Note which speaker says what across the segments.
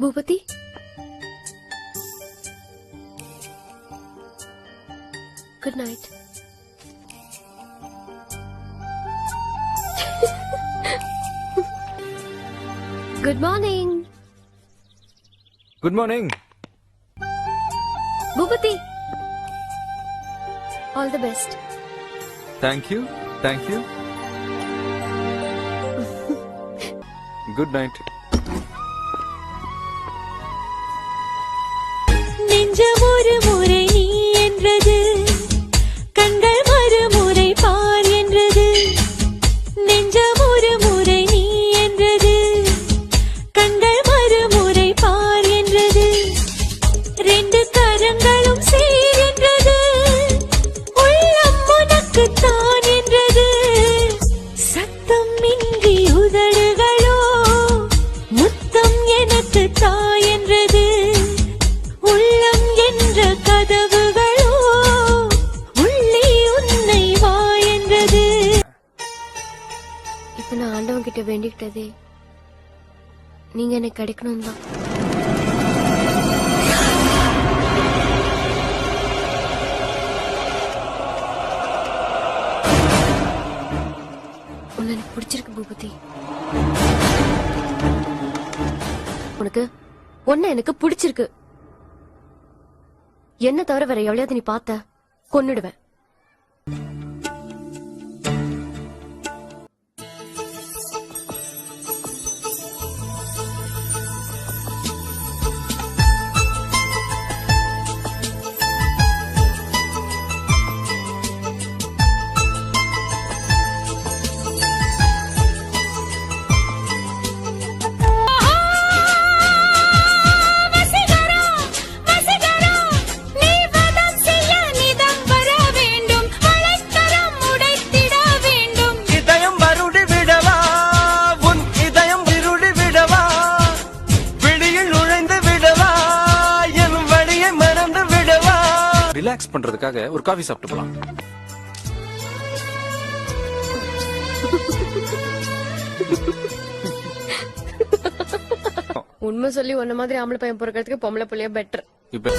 Speaker 1: Boopathi, good night. Good morning.
Speaker 2: Good morning.
Speaker 1: Boopathi, all the best.
Speaker 2: Thank you thank you. Good night.
Speaker 3: நெஞ்சம் ஒரு முறை நீ என்றது, கண்கள் மறுமுறை பார் என்றது. நெஞ்சம் ஒரு முறை நீ என்றது, கண்கள் மறுமுறை பார் என்றது. ரெண்டு கரங்களும் சேர் என்றது, உள்ளம் உனக்குத்தான் என்றது. சத்தம் இன்றி உதடுகளோ முத்தம் எனக்கு தாய் என்றது. உள்ளம் என்ற கதவுகளோ உள்ளே உன்னை வா என்றது.
Speaker 1: இப்ப நான் ஆண்டவன் கிட்ட வேண்டிக்கிட்டதே நீங்க எனக்கு கிடைக்கணும் தான். உன்னை எனக்கு பிடிச்சிருக்கு பூபதி. உன்னை எனக்கு பிடிச்சிருக்கு. என்ன தவிர வேற எவ்வளவு நீ பார்த்த கொன்னுடுவேன்.
Speaker 2: ரிலாக்ஸ் பண்றதுக்காக ஒரு காஃபி சாப்பிட்டு போலாம்.
Speaker 1: உண்மை சொல்லி உன்ன மாதிரி ஆம்பளை பையன் பொறுக்கிறதுக்கு பொம்பளை புள்ளிய பெட்டர்.
Speaker 2: இப்ப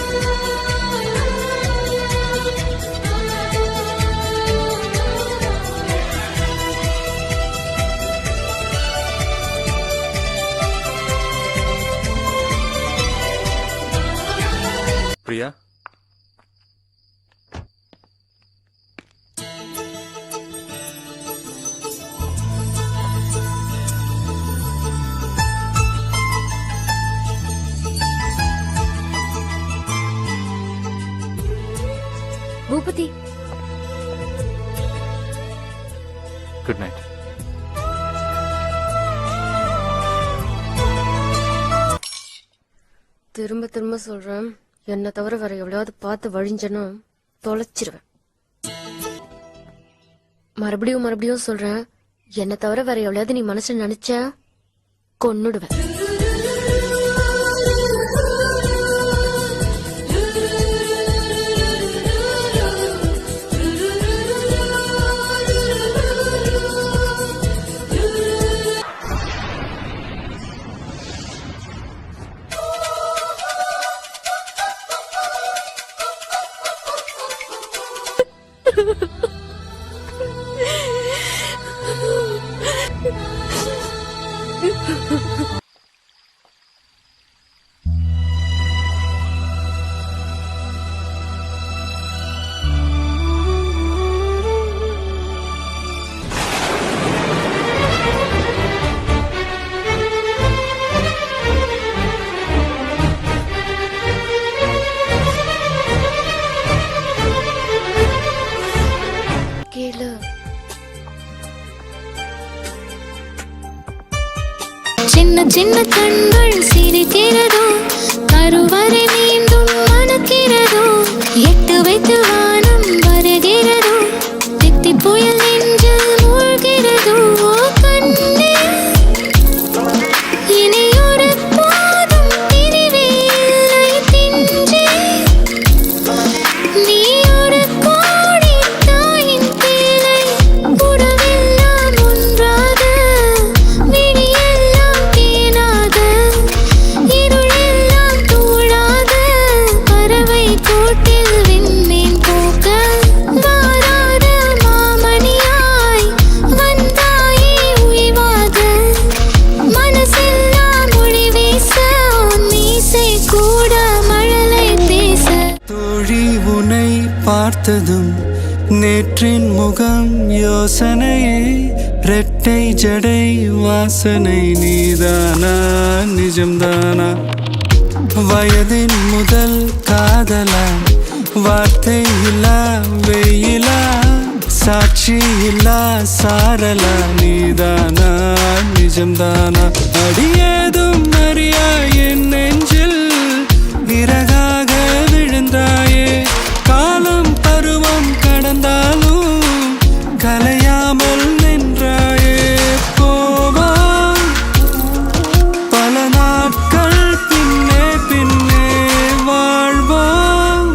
Speaker 2: பிரியா,
Speaker 1: பூபதி,
Speaker 2: குட் நைட்.
Speaker 1: திரும்ப திரும்ப சொல்றேன், என்ன தவிர வேற எவ்வளவு பார்த்து வழிஞ்சனும் தொலைச்சிருவேன். மறுபடியும் மறுபடியும் சொல்றேன், என்ன தவிர வேற எவ்வளவு நீ மனசுல நினைச்ச கொன்னுடுவேன்.
Speaker 3: சின்ன சின்ன கண்கள் சிரிக்கிறதோ, கருவறை மீண்டும் மணக்கிறதோ, எட்டு வைத்து வானம் வருகிறதோ, தித்தி புயல் நெஞ்சில் மூழ்கிறதோ. கண்ணே இனியொரு போதும் பிரிவே இல்லை தின்றே, நீ ஒரு கோடி தாயின் பிள்ளை, உறவெல்லாம் ஒன்றாக, விடியெல்லாம் தேனாக,
Speaker 4: பார்த்ததும் நேற்றின் முகம் யோசனையே ரெட்டை ஜடை வாசனை நீதானா நிஜம்தானா வயதின் முதல் காதலா வார்த்தை இல்லா வெயிலா சாட்சி இல்லா சாரலா நீதானா நிஜம்தானா அடியேதும் அறியா என் நெஞ்சில் விறகாக விழுந்தாயே காலம் பருவம் கடந்தாலும் கலையாமல் நின்றாயே போவா பல நாட்கள் பின்னே பின்னே வாழ்வோம்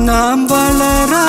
Speaker 4: நாம் வளரா